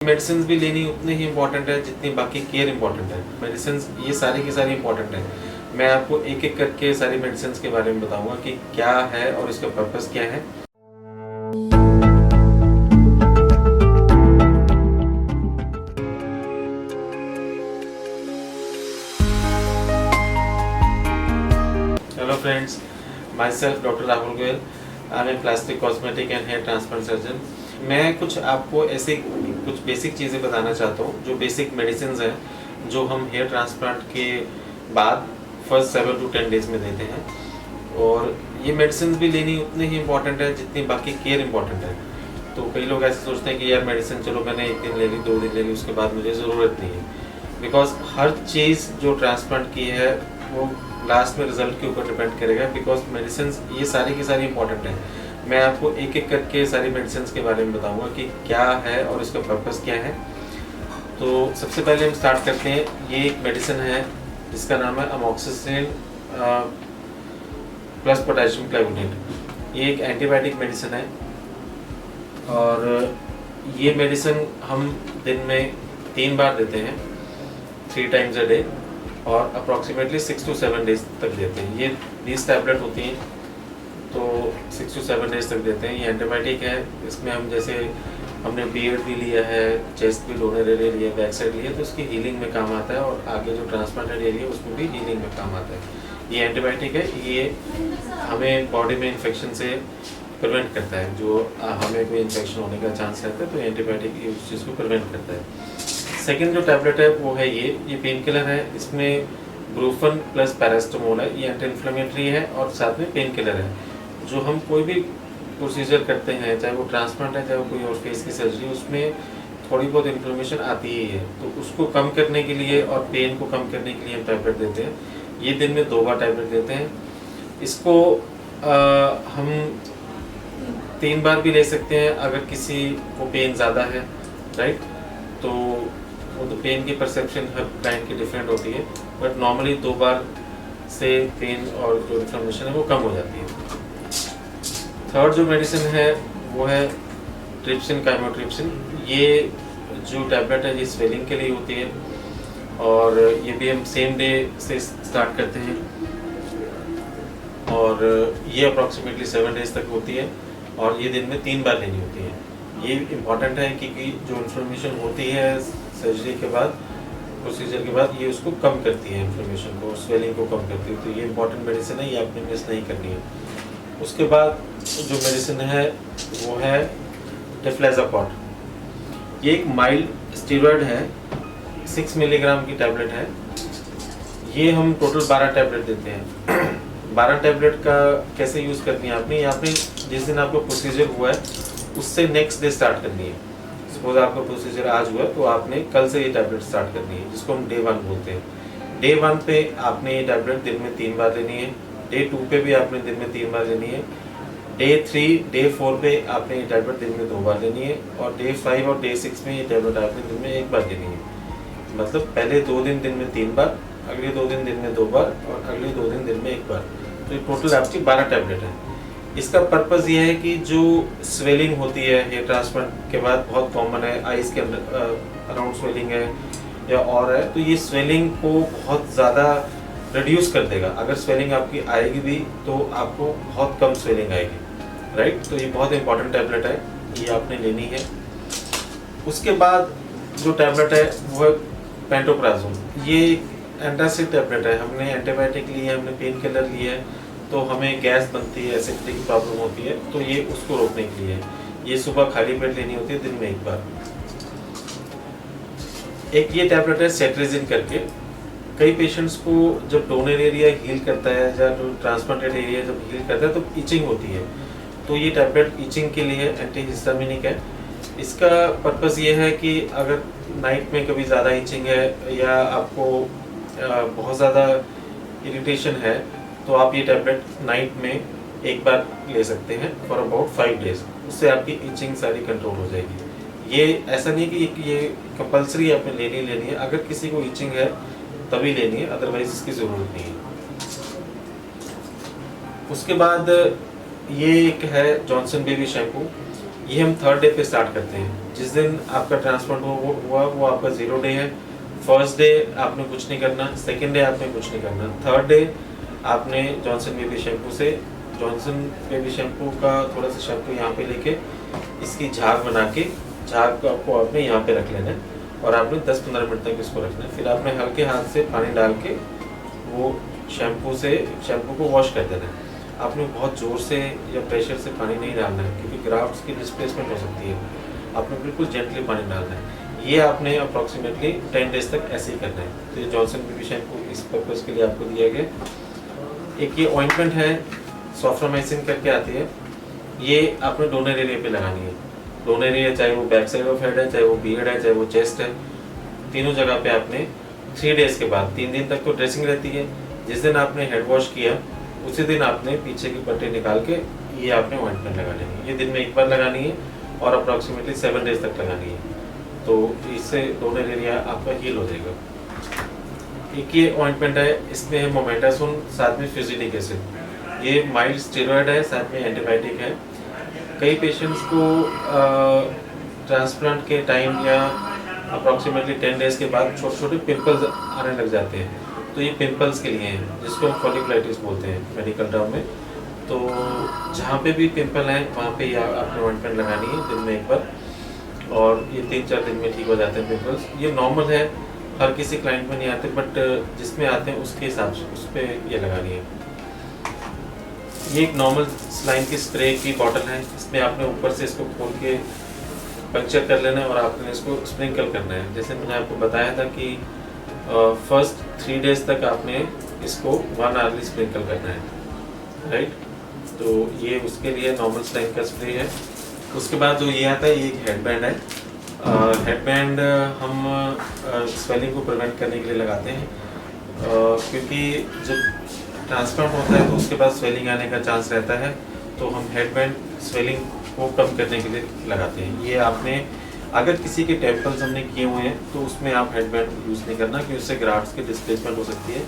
Medicine भी लेनी उतनी ही इम्पोर्टेंट है जितनी बाकी केयर इम्पोर्टेंट है। मेडिसिन ये सारी की सारी इम्पोर्टेंट है। मैं आपको एक एक करके सारी मेडिसिन के बारे में बताऊंगा कि क्या है और इसका पर्पस क्या है। Hello friends, myself doctor Rahul Goyal. I am plastic cosmetic and hair transplant surgeon. मैं कुछ आपको ऐसे कुछ बेसिक चीज़ें बताना चाहता हूँ जो बेसिक मेडिसिन हैं जो हम हेयर ट्रांसप्लांट के बाद फर्स्ट 7 to 10 डेज में देते हैं। और ये मेडिसिन भी लेनी उतनी ही इम्पोर्टेंट है जितनी बाकी केयर इम्पोर्टेंट है। तो कई लोग ऐसे सोचते हैं कि यार मेडिसिन चलो मैंने 1 दिन ले ली, 2 दिन ले ली, उसके बाद मुझे ज़रूरत नहीं है। बिकॉज हर चीज़ जो ट्रांसप्लांट की है वो लास्ट में रिजल्ट के ऊपर डिपेंड करेगा। बिकॉज मेडिसिन ये सारी की सारी इंपॉर्टेंट है। मैं आपको एक एक करके सारी मेडिसिन के बारे में बताऊंगा कि क्या है और इसका पर्पस क्या है। तो सबसे पहले हम स्टार्ट करते हैं। ये एक मेडिसिन है जिसका नाम है अमोक्सिसिलिन प्लस पोटेशियम क्लाइबोनेट। ये एक एंटीबायोटिक मेडिसिन है और ये मेडिसिन हम दिन में 3 बार देते हैं, 3 times a day, और अप्रॉक्सीमेटली 6 to 7 डेज तक देते हैं। ये 20 टैबलेट होती हैं, तो 6 to 7 डेज तक देते हैं। ये एंटीबायोटिक है। इसमें हम जैसे हमने बियर्ड भी लिया है, चेस्ट भी डोनर एरिया लिया, बैक साइड लिया, तो उसकी हीलिंग में काम आता है। और आगे जो ट्रांसप्लांटेड एरिया है उसमें भी हीलिंग में काम आता है। ये एंटीबायोटिक है। ये हमें बॉडी में इन्फेक्शन से प्रिवेंट करता है। जो हमें कोई इन्फेक्शन होने का चांस रहता है तो एंटीबायोटिक उस चीज़ को प्रिवेंट करता है। सेकेंड जो टैबलेट है वो है ये पेन किलर है। इसमें ब्रूफन प्लस पैरास्टामोल है। ये एंटी इन्फ्लेमेटरी है और साथ में पेन किलर है। जो हम कोई भी प्रोसीजर करते हैं, चाहे वो ट्रांसप्लांट है, चाहे वो कोई और फेस की सर्जरी, उसमें थोड़ी बहुत इन्फ्लेमेशन आती ही है। तो उसको कम करने के लिए और पेन को कम करने के लिए हम टैबलेट देते हैं। ये दिन में 2 बार टैबलेट देते हैं। इसको हम 3 बार भी ले सकते हैं अगर किसी को पेन ज़्यादा है, राइट। तो वो तो पेन की परसेप्शन हर क्लाइंट की डिफरेंट होती है, बट नॉर्मली 2 बार से पेन और जो इन्फ्लेमेशन है वो कम हो जाती है। थर्ड जो मेडिसिन है वो है ट्रिप्सिन काइमोट्रिप्सिन। ये जो टैबलेट है ये स्वेलिंग के लिए होती है और ये भी हम सेम डे से स्टार्ट करते हैं और ये अप्रॉक्सीमेटली 7 डेज तक होती है और ये दिन में 3 बार लेनी होती है। ये इम्पॉर्टेंट है क्योंकि जो इन्फ्लेमेशन होती है सर्जरी के बाद, प्रोसीजर के बाद, ये उसको कम करती है, इन्फ्लेमेशन को, स्वेलिंग को कम करती है। तो ये इंपॉर्टेंट मेडिसिन है, ये आपने मिस नहीं करनी है। उसके बाद जो मेडिसिन है वो है डेफ्लेज़ाकॉर्ट। ये एक माइल्ड स्टीरॉयड है, 6 मिलीग्राम की टैबलेट है। ये हम टोटल 12 टैबलेट देते हैं। 12 टैबलेट का कैसे यूज़ करनी है आपने, आपने जिस दिन आपका प्रोसीजर हुआ है उससे नेक्स्ट डे स्टार्ट करनी है। सपोज आपका प्रोसीजर आज हुआ है तो आपने कल से ये टैबलेट स्टार्ट करनी है, जिसको हम डे 1 बोलते हैं। डे 1 पे आपने ये टैबलेट दिन में 3 बार लेनी है। डे 2 पे भी आपने दिन में 3 बार लेनी है। डे 3, डे 4 पे आपने ये टैबलेट दिन में 2 बार लेनी है और डे 5 और डे 6 में ये टैबलेट आपने दिन में 1 बार लेनी है। मतलब पहले 2 दिन में 3 बार, अगले 2 दिन में 2 बार और अगले 2 दिन में 1 बार। तो ये टोटल आपकी 12 टैबलेट है। इसका पर्पज़ ये है कि जो स्वेलिंग होती है हेयर ट्रांसप्लांट के बाद, बहुत कॉमन है, आइज़ के अराउंड स्वेलिंग है या और है, तो ये स्वेलिंग को बहुत ज़्यादा रिड्यूस कर देगा। अगर स्वेलिंग आपकी आएगी भी तो आपको बहुत कम स्वेलिंग आएगी, राइट। तो ये बहुत इंपॉर्टेंट टैबलेट है, ये आपने लेनी है। उसके बाद जो टैबलेट है वो है पेंटोप्राजोल। ये एंटासिड टैबलेट है। हमने एंटीबायोटिक ली है, हमने पेन किलर लिया है, तो हमें गैस बनती है, एसिडिटी की प्रॉब्लम होती है, तो ये उसको रोकने के लिए ये सुबह खाली पेट लेनी होती है, दिन में 1 बार। एक ये टैबलेट है सेट्रेजिन करके। कई पेशेंट्स को जब डोनर एरिया हील करता है या जो ट्रांसप्लांटेड एरिया जब हील करता है तो इचिंग होती है, तो ये टैबलेट इचिंग के लिए एंटीहिस्टामिनिक है। इसका पर्पस ये है कि अगर नाइट में कभी ज़्यादा इचिंग है या आपको बहुत ज़्यादा इरिटेशन है तो आप ये टैबलेट नाइट में 1 बार ले सकते हैं फॉर अबाउट 5 डेज। उससे आपकी इचिंग सारी कंट्रोल हो जाएगी। ये ऐसा नहीं कि ये कंपलसरी आपने लेनी है। अगर किसी को इचिंग है तभी लेनी है, अदरवाइज इसकी ज़रूरत नहीं है। उसके बाद ये एक है जॉनसन बेबी शैम्पू। ये हम 3rd डे पे स्टार्ट करते हैं। जिस दिन आपका ट्रांसप्लांट हुआ वो आपका 0 डे है। फर्स्ट डे आपने कुछ नहीं करना, सेकेंड डे आपने कुछ नहीं करना, 3rd डे आपने जॉनसन बेबी शैम्पू से जॉनसन बेबी शैम्पू का थोड़ा सा शैम्पू यहाँ पे लेके इसकी झाग बना के झाग को आपने यहाँ पे रख लेना है और आपने 10-15 मिनट तक इसको रखना है। फिर आपने हल्के हाथ से पानी डाल के वो शैम्पू को वॉश कर देना है। आपने बहुत ज़ोर से या प्रेशर से पानी नहीं डालना है क्योंकि ग्राफ्ट्स की डिस्प्लेसमेंट हो सकती है। आपने बिल्कुल जेंटली पानी डालना है। ये आपने अप्रॉक्सीमेटली 10 डेज तक ऐसे ही करना है। तो ये जॉनसन बेबी शैम्पू इस पर्पज़ के लिए आपको दिया गया। एक ये ऑइंटमेंट है, सॉफ्रामाइसिन करके आती है, ये आपने डोनर एरिया पे लगानी है। डोनर एरिया चाहे वो बैक साइड ऑफ हेड है, चाहे वो बियर्ड है, चाहे वो चेस्ट है, तीनों जगह पे आपने 3 डेज के बाद 3 दिन तक तो ड्रेसिंग रहती है। जिस दिन आपने हेड वॉश किया उसी दिन आपने पीछे की पट्टी निकाल के ये आपने ऑइंटमेंट लगा लेनी है। ये दिन में एक बार लगानी है और अप्रॉक्सीमेटली 7 डेज तक लगानी है। तो इससे डोनर एरिया आपका हील हो जाएगा। एक ये ऑइंटमेंट है, इसमें है मोमेंटासोन, साथ में फ्यूजिलिक एसिड। ये माइल्ड स्टेरॉयड है, साथ में एंटीबायोटिक है। कई पेशेंट्स को ट्रांसप्लांट के टाइम या अप्रॉक्सीमेटली 10 डेज के बाद छोटे छोटे पिंपल्स आने लग जाते हैं। तो ये पिंपल्स के लिए हैं, जिसको हम फॉलिकुलाइटिस बोलते हैं मेडिकल टर्म में। तो जहाँ पे भी पिंपल हैं वहाँ पे आपने ऑइंटमेंट लगानी है दिन में एक बार, और ये 3-4 दिन में ठीक हो जाते हैं पिंपल्स। ये नॉर्मल है, हर किसी क्लाइंट में नहीं आते, बट जिसमें आते हैं उसके हिसाब से उस पर ये लगानी है। ये एक नॉर्मल सलाइन की स्प्रे की बॉटल है, इसमें आपने ऊपर से इसको खोल के पंक्चर कर लेना है और आपने इसको स्प्रिंकल करना है। जैसे मैंने आपको बताया था कि फर्स्ट 3 डेज तक आपने इसको 1 आवरली स्प्रिंकल करना है, राइट। तो ये उसके लिए नॉर्मल सलाइन का स्प्रे है। उसके बाद जो ये आता है ये एक हेडबैंड है। हेडबैंड हम स्वेलिंग को प्रिवेंट करने के लिए लगाते हैं, क्योंकि जब ट्रांसप्लांट होता है तो उसके बाद स्वेलिंग आने का चांस रहता है। तो हम हेडबैंड स्वेलिंग को कम करने के लिए लगाते हैं। ये आपने अगर किसी के टेम्पल्स हमने किए हुए हैं तो उसमें आप हेडबैंड यूज़ नहीं करना, क्योंकि उससे ग्राफ्ट्स की डिस्प्लेसमेंट हो सकती है।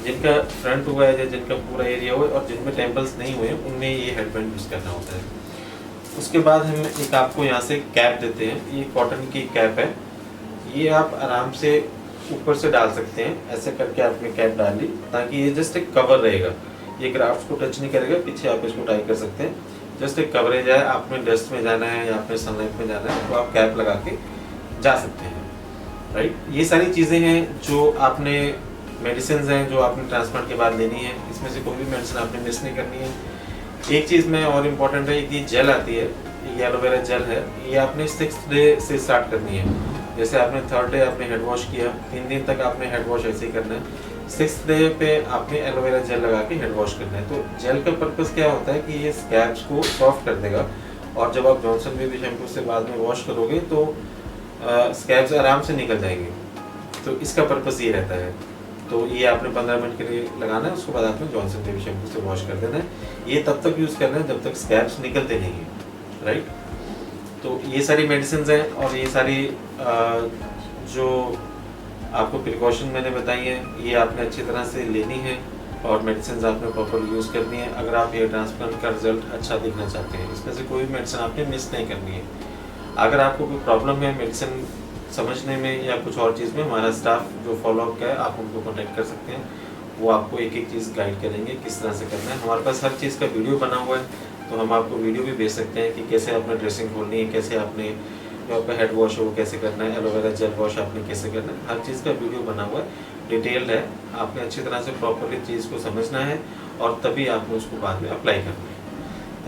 जिनका फ्रंट हुआ है या जिनका पूरा एरिया हुआ है और जिनमें टेम्पल्स नहीं हुए उनमें ये हेडबैंड यूज़ करना होता है। उसके बाद हम एक आपको यहाँ से कैप देते हैं, ये कॉटन की कैप है। ये आप आराम से ऊपर से डाल सकते हैं, ऐसे करके आपने कैप डाल ली ताकि ये जस्ट एक कवर रहेगा, ये ग्राफ्ट्स को टच नहीं करेगा। पीछे आप इसको टाई कर सकते हैं, जस्ट एक कवरेज है। आपने डस्ट में जाना है या आपने सनलाइट में जाना है तो आप कैप लगा के जा सकते हैं, राइट। ये सारी चीज़ें हैं जो आपने मेडिसिन हैं जो आपने ट्रांसप्लांट के बाद लेनी है। इसमें से कोई भी मेडिसिन आपने मिस नहीं करनी है। एक चीज़ में और इम्पोर्टेंट है कि जेल आती है, ये एलोवेरा जेल है, ये आपने 6th डे से स्टार्ट करनी है। जैसे आपने 3rd डे आपने हेड वॉश किया, 3 दिन तक आपने हेड वॉश ऐसे ही करना है। 6th डे पे आपने एलोवेरा जेल लगा के हेड वॉश करना है। तो जेल का पर्पस क्या होता है कि ये स्कैब्स को सॉफ्ट कर देगा, और जब आप जॉनसन बेबी शैम्पू से बाद में वॉश करोगे तो स्कैब्स आराम से निकल जाएंगे। तो इसका पर्पस ये रहता है। तो ये आपने 15 मिनट के लिए लगाना है, उसके बाद आपने जॉनसन बेबी शैम्पू से वॉश कर देना है। ये तब तक यूज़ करना है जब तक स्कैब्स निकलते नहीं हैं, राइट। तो ये सारी मेडिसिन हैं और ये सारी जो आपको प्रिकॉशन मैंने बताई है ये आपने अच्छी तरह से लेनी है और मेडिसिन आपने प्रॉपर यूज़ करनी है अगर आप ये ट्रांसप्लांट का रिजल्ट अच्छा देखना चाहते हैं। इसमें से कोई भी मेडिसिन आपने मिस नहीं करनी है। अगर आपको कोई प्रॉब्लम है मेडिसिन समझने में या कुछ और चीज़ में, हमारा स्टाफ जो फॉलोअप का है आप उनको कॉन्टेक्ट कर सकते हैं, वो आपको एक एक चीज़ गाइड करेंगे किस तरह से करना है। हमारे पास हर चीज़ का वीडियो बना हुआ है, तो हम आपको वीडियो भी भेज सकते हैं कि कैसे आपने ड्रेसिंग खोलनी है, कैसे आपने जो आपका हेड वॉश है वो कैसे करना है, एलोवेरा जेल वॉश आपने कैसे करना है, हर चीज़ का वीडियो बना हुआ है, डिटेल्ड है। आपने अच्छी तरह से प्रॉपरली चीज़ को समझना है और तभी आपने उसको बाद में अप्लाई करना है।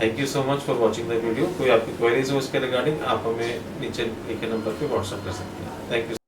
Thank you so much for watching the video. कोई आपकी क्वेरीज हो इसके रिगार्डिंग आप हमें नीचे लिखे नंबर पे व्हाट्सअप कर सकते हैं। Thank you.